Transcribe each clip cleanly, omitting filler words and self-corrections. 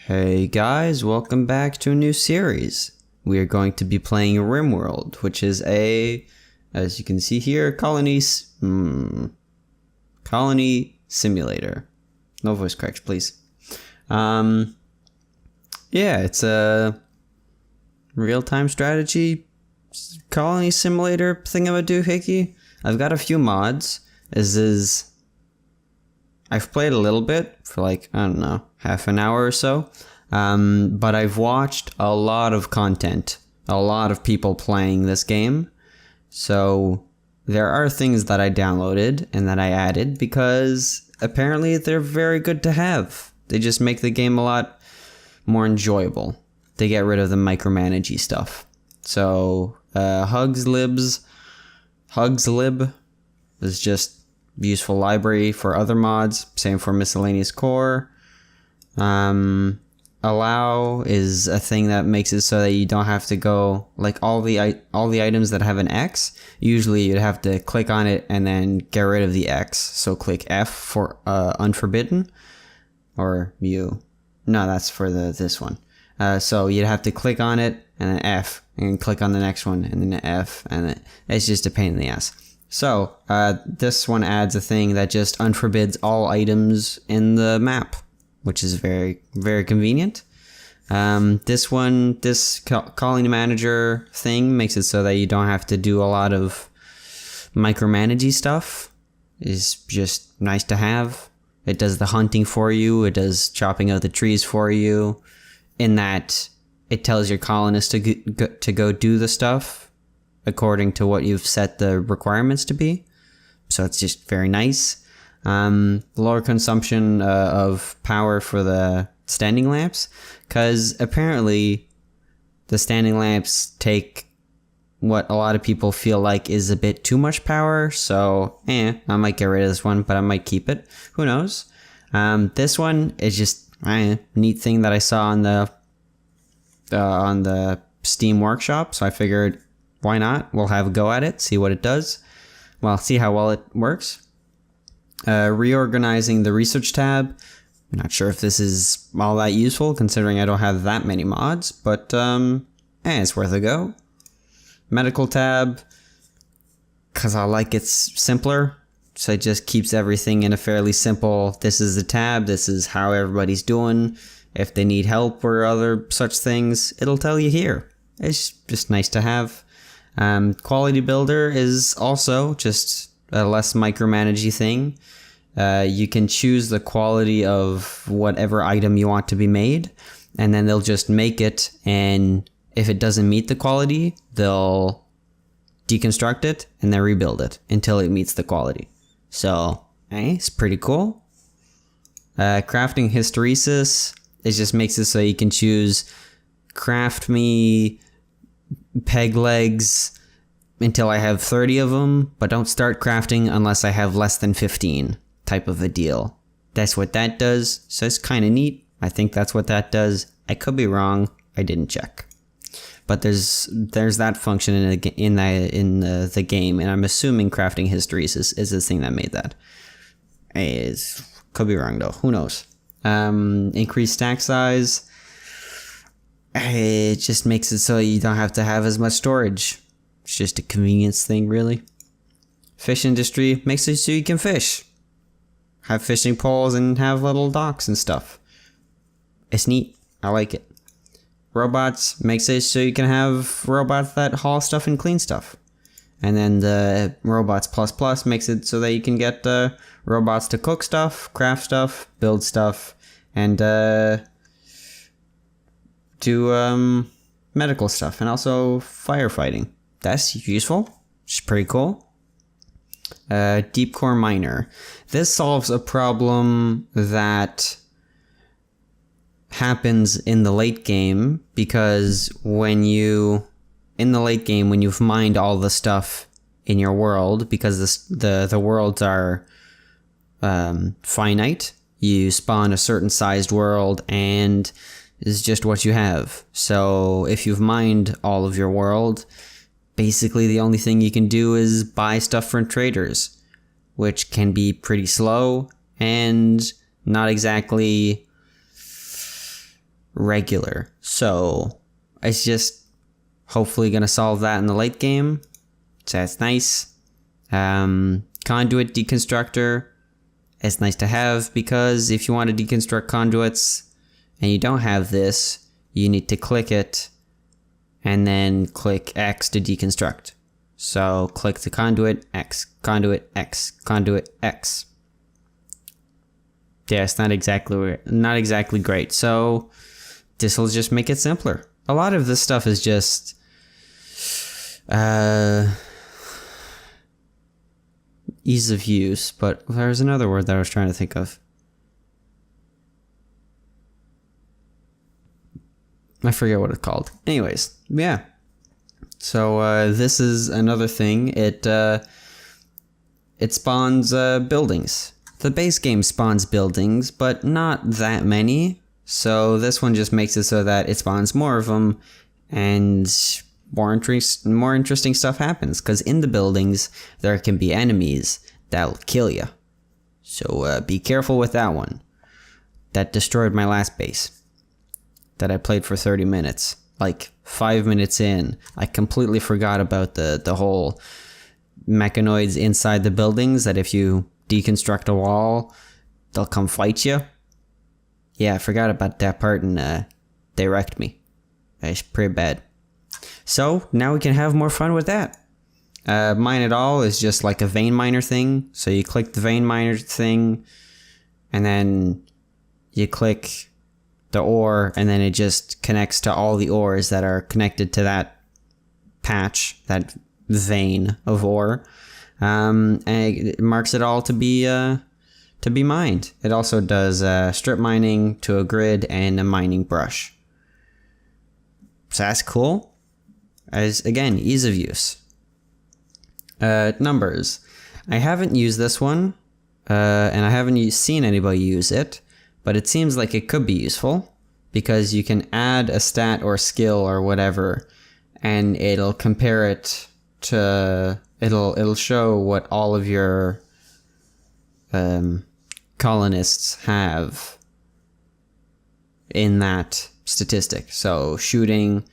Hey guys, welcome back to a new series. We are going to be playing Rimworld, which is as you can see here, colony simulator. No voice cracks, please. Yeah, it's a real-time strategy colony simulator thingamadoohickey. I've got a few mods. I've played a little bit for like, I don't know, half an hour or so. But I've watched a lot of content, a lot of people playing this game. So there are things that I downloaded and that I added because apparently they're very good to have. They just make the game a lot more enjoyable. They get rid of the micromanagey stuff. So hugslib is just useful library for other mods. Same for miscellaneous core. Allow is a thing that makes it so that you don't have to go like all the items that have an X. Usually you'd have to click on it and then get rid of the X. So click F for unforbidden, or U. No, that's for this one. So you'd have to click on it and then F and click on the next one and then F, and it's just a pain in the ass. So this one adds a thing that just unforbids all items in the map, which is very, very convenient. This colony manager thing makes it so that you don't have to do a lot of micromanagey stuff. It's just nice to have. It does the hunting for you. It does chopping out the trees for you. In that, it tells your colonists to go do the stuff according to what you've set the requirements to be. So it's just very nice. Lower consumption of power for the standing lamps, because apparently the standing lamps take what a lot of people feel like is a bit too much power. So I might get rid of this one, but I might keep it. Who knows? This one is just a neat thing that I saw on the Steam workshop. So I figured, why not? We'll have a go at it, see what it does. Well, see how well it works. Reorganizing the research tab. I'm not sure if this is all that useful considering I don't have that many mods, but it's worth a go. Medical tab, because I like it's simpler. So it just keeps everything in a fairly simple, this is the tab, this is how everybody's doing. If they need help or other such things, it'll tell you here. It's just nice to have. Qualitybuilder is also just a less micromanagey thing. You can choose the quality of whatever item you want to be made, and then they'll just make it, and if it doesn't meet the quality, they'll deconstruct it and then rebuild it until it meets the quality. So, it's pretty cool. Crafting hysteresis, it just makes it so you can choose craft me peg legs until I have 30 of them, but don't start crafting unless I have less than 15 type of a deal. That's what that does, so it's kind of neat. I think that's what that does. I could be wrong. I didn't check. But there's that function in the game, and I'm assuming crafting hysteresis is the thing that made that. Could be wrong though. Who knows? Increase stack size. It just makes it so you don't have to have as much storage. It's just a convenience thing, really. Fish industry makes it so you can fish. Have fishing poles and have little docks and stuff. It's neat. I like it. Robots makes it so you can have robots that haul stuff and clean stuff. And then the robots plus makes it so that you can get robots to cook stuff, craft stuff, build stuff, and do medical stuff, and also firefighting. That's useful. It's pretty cool. Deep core miner. This solves a problem that happens in the late game, because when you've mined all the stuff in your world, because the worlds are finite, you spawn a certain sized world and is just what you have. So if you've mined all of your world, basically the only thing you can do is buy stuff from traders, which can be pretty slow and not exactly regular. So it's just hopefully going to solve that in the late game. So that's nice. Conduit deconstructor. It's nice to have because if you want to deconstruct conduits and you don't have this, you need to click it and then click X to deconstruct. So click the conduit, X, conduit, X, conduit, X. Yeah, it's not exactly great. So this will just make it simpler. A lot of this stuff is just ease of use, but there's another word that I was trying to think of. I forget what it's called. Anyways, yeah. So this is another thing. It spawns buildings. The base game spawns buildings, but not that many. So this one just makes it so that it spawns more of them, and more interesting stuff happens. Because in the buildings, there can be enemies that'll kill you. So be careful with that one. That destroyed my last base that I played for 30 minutes. Like 5 minutes in, I completely forgot about the whole mechanoids inside the buildings, that if you deconstruct a wall, they'll come fight you. Yeah, I forgot about that part, and they wrecked me. It's pretty bad. So now we can have more fun with that. Mineitall is just like a vein miner thing. So you click the vein miner thing, and then you click the ore, and then it just connects to all the ores that are connected to that patch, that vein of ore, and it marks it all to be mined. It also does strip mining to a grid and a mining brush. So that's cool. As again, ease of use. Numbers. I haven't used this one, and I haven't seen anybody use it. But it seems like it could be useful because you can add a stat or skill or whatever, and it'll compare it to, it'll show what all of your colonists have in that statistic. So shooting,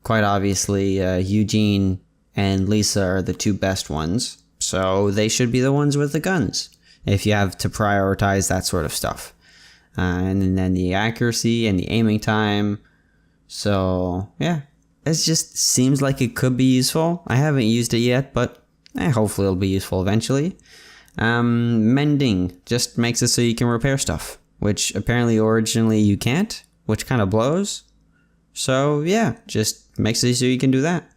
quite obviously, Eugene and Lisa are the two best ones. So they should be the ones with the guns if you have to prioritize that sort of stuff. And then the accuracy and the aiming time. So yeah, it just seems like it could be useful. I haven't used it yet, but hopefully it'll be useful eventually. Mending just makes it so you can repair stuff, which apparently originally you can't, which kind of blows. So yeah, just makes it so you can do that.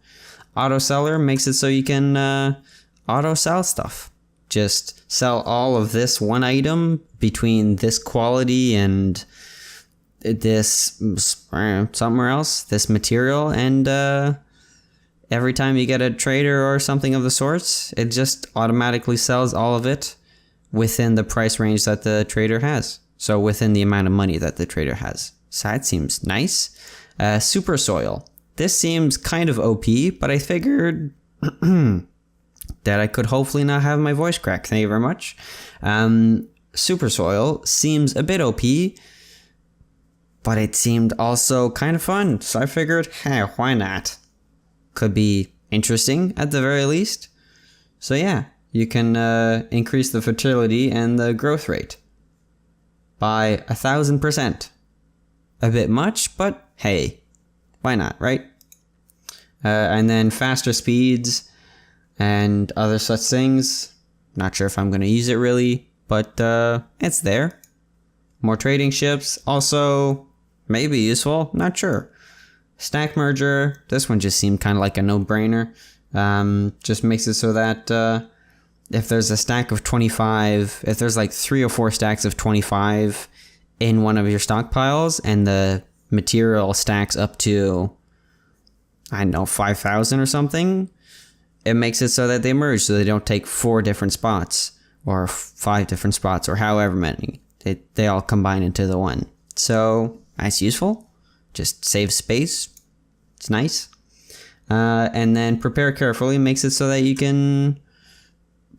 Auto seller makes it so you can auto sell stuff. Just sell all of this one item between this quality and this somewhere else, this material, and every time you get a trader or something of the sorts, it just automatically sells all of it within the price range that the trader has. So within the amount of money that the trader has. So that seems nice. Super soil. This seems kind of OP, but I figured that I could hopefully not have my voice crack. Thank you very much. Super soil seems a bit OP, but it seemed also kind of fun. So I figured, hey, why not? Could be interesting at the very least. So yeah, you can increase the fertility and the growth rate by 1,000%. A bit much, but hey, why not, right? And then faster speeds and other such things. Not sure if I'm going to use it really, but it's there. More trading ships, also maybe useful, not sure. Stack merger, this one just seemed kind of like a no-brainer. Just makes it so that if there's a stack of 25, if there's like 3 or 4 stacks of 25 in one of your stockpiles, and the material stacks up to, I don't know, 5,000 or something, it makes it so that they merge, so they don't take 4 different spots or 5 different spots or however many. They all combine into the one. So that's useful. Just saves space. It's nice. And then prepare carefully makes it so that you can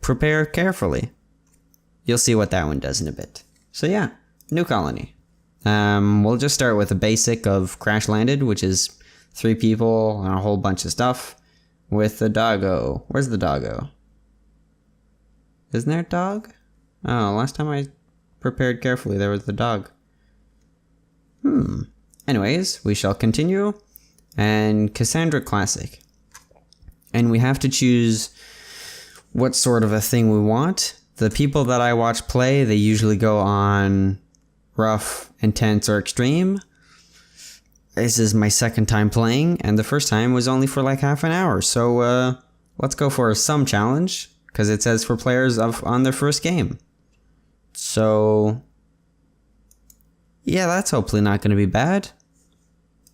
prepare carefully. You'll see what that one does in a bit. So yeah, new colony. We'll just start with a basic of crash landed, which is 3 people and a whole bunch of stuff with the doggo. Where's the doggo? Isn't there a dog? Oh, last time I prepared carefully, there was the dog. Anyways, we shall continue. And Cassandra Classic. And we have to choose what sort of a thing we want. The people that I watch play, they usually go on rough, intense, or extreme. This is my second time playing, and the first time was only for like half an hour. So let's go for some challenge, because it says for players on their first game. So yeah, that's hopefully not going to be bad.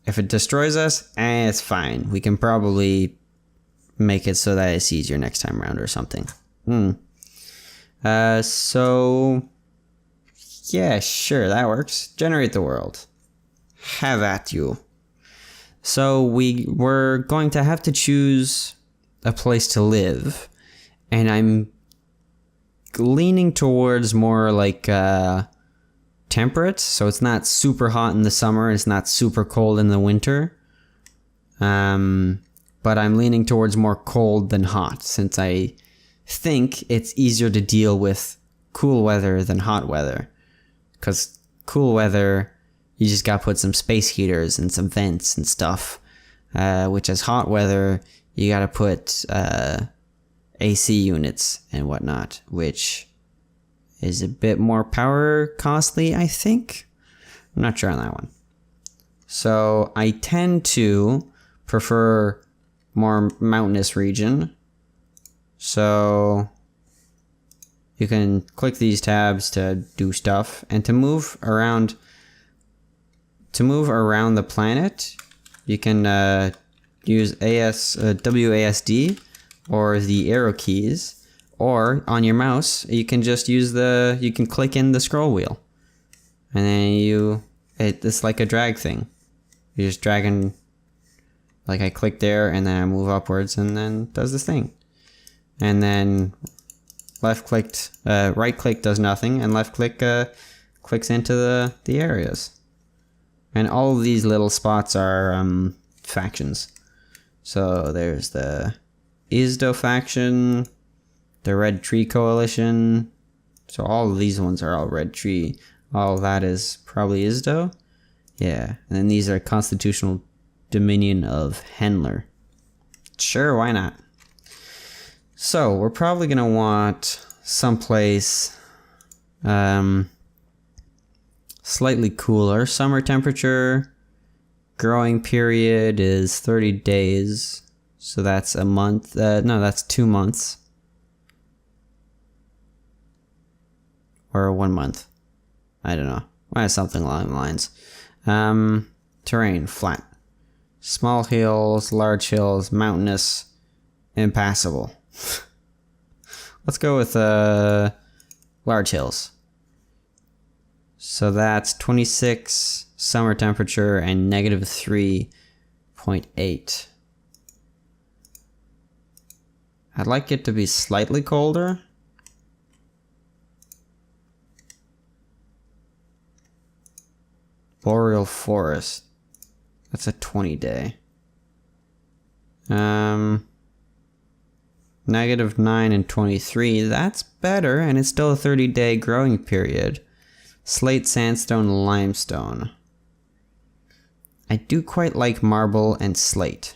If it destroys us, it's fine. We can probably make it so that it's easier next time around or something. So yeah, sure, that works. Generate the world. Have at you. So we're going to have to choose a place to live, and I'm leaning towards more like temperate, so it's not super hot in the summer, it's not super cold in the winter. But I'm leaning towards more cold than hot, since I think it's easier to deal with cool weather than hot weather. Because cool weather, you just gotta put some space heaters and some vents and stuff. Which is hot weather, you gotta put AC units and whatnot, which is a bit more power costly, I think. I'm not sure on that one. So I tend to prefer more mountainous region. So you can click these tabs to do stuff, and to move around the planet, you can use WASD or the arrow keys, or on your mouse you can just use you can click in the scroll wheel, and then it's like a drag thing. You're just dragging, like I click there and then I move upwards and then does this thing. And then right click does nothing, and left click clicks into the areas. And all of these little spots are factions. So there's the Isdo faction, the Red Tree Coalition. So all of these ones are all Red Tree. All of that is probably Isdo. Yeah. And then these are Constitutional Dominion of Henler. Sure, why not? So we're probably gonna want someplace slightly cooler. Summer temperature. Growing period is 30 days. So that's a month. No, that's 2 months. Or 1 month. I don't know. Something along the lines. Terrain, flat. Small hills, large hills, mountainous, impassable. Let's go with large hills. So that's 26 summer temperature and -3.8. I'd like it to be slightly colder. Boreal forest. That's a 20-day. -9 and 23. That's better, and it's still a 30-day growing period. Slate, sandstone, limestone. I do quite like marble and slate.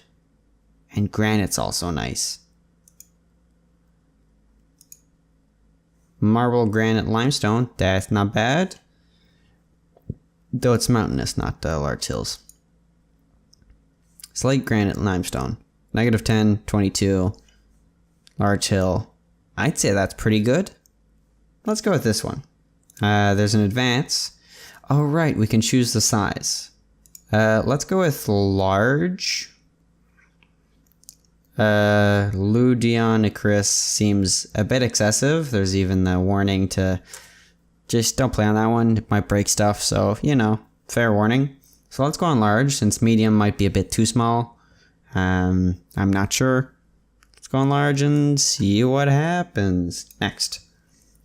And granite's also nice. Marble, granite, limestone. That's not bad. Though it's mountainous, not large hills. Slate, granite, limestone. -10, 22. Large hill. I'd say that's pretty good. Let's go with this one. There's an advance. Oh, right, we can choose the size. Let's go with large. Ludionicris seems a bit excessive. There's even the warning to just don't play on that one. It might break stuff, so, you know, fair warning. So let's go on large, since medium might be a bit too small. I'm not sure. Let's go on large and see what happens. Next.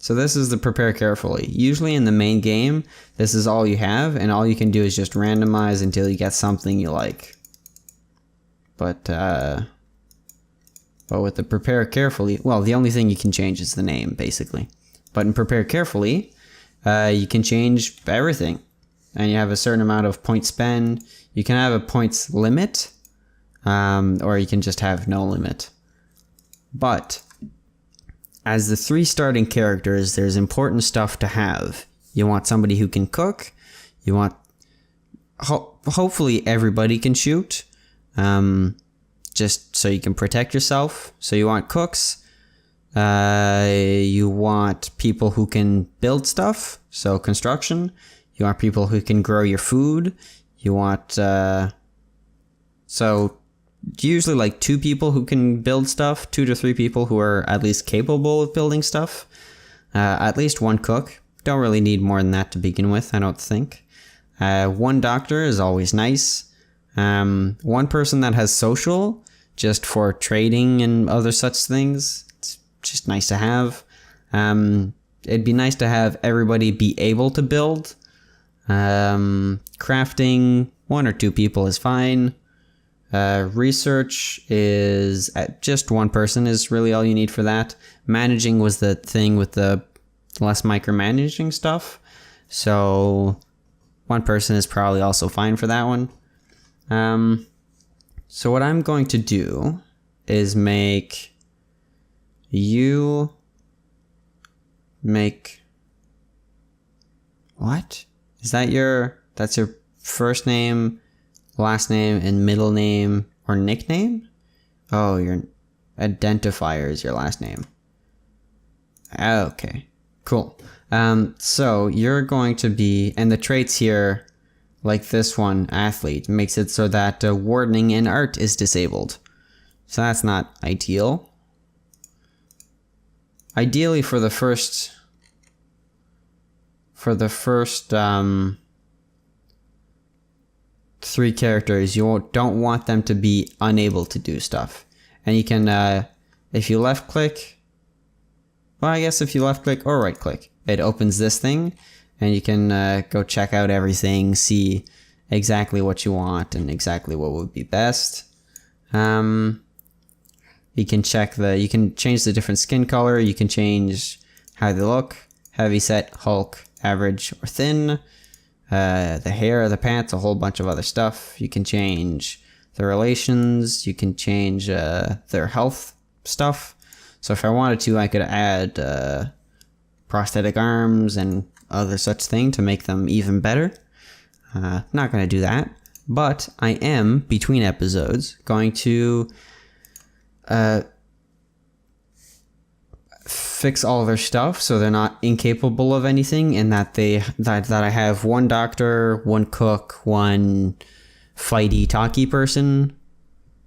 So this is the prepare carefully. Usually in the main game, this is all you have, and all you can do is just randomize until you get something you like. But with the prepare carefully, well, the only thing you can change is the name, basically. But in prepare carefully, you can change everything. And you have a certain amount of point spend. You can have a points limit, or you can just have no limit. But as the 3 starting characters, there's important stuff to have. You want somebody who can cook. You want... hopefully everybody can shoot. Just so you can protect yourself. So you want cooks. You want people who can build stuff. So construction. You want people who can grow your food. You want... so... usually like 2 people who can build stuff, 2 to 3 people who are at least capable of building stuff, at least 1 cook. Don't really need more than that to begin with, I don't think. 1 doctor is always nice. 1 person that has social, just for trading and other such things. It's just nice to have. It'd be nice to have everybody be able to build. Crafting, 1 or 2 people is fine. Research is just 1 person is really all you need for that. Managing was the thing with the less micromanaging stuff. So 1 person is probably also fine for that one. So what I'm going to do is make what? Is that that's your first name, last name, and middle name, or nickname? Oh, your identifier is your last name. Okay, cool. So you're going to be, and the traits here, like this one, athlete, makes it so that wardening and art is disabled. So that's not ideal. Ideally for the first 3 characters, you don't want them to be unable to do stuff. And you can, if you left click, well, I guess if you left click or right click, it opens this thing, and you can go check out everything, see exactly what you want and exactly what would be best. You can change the different skin color, you can change how they look, heavy set, Hulk, average, or thin. The hair, the pants, a whole bunch of other stuff. You can change the relations, you can change their health stuff. So if I wanted to, I could add prosthetic arms and other such thing to make them even better. Not going to do that, but I am, between episodes, going to fix all their stuff so they're not incapable of anything, and that I have 1 doctor, 1 cook, 1 fighty talky person,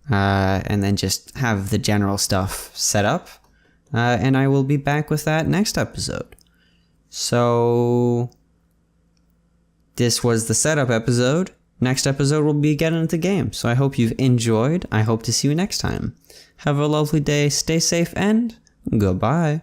and then just have the general stuff set up, and I will be back with that next episode. So this was the setup episode. Next episode will be getting into the game, so I hope you've enjoyed. I hope to see you next time. Have a lovely day, stay safe, and goodbye.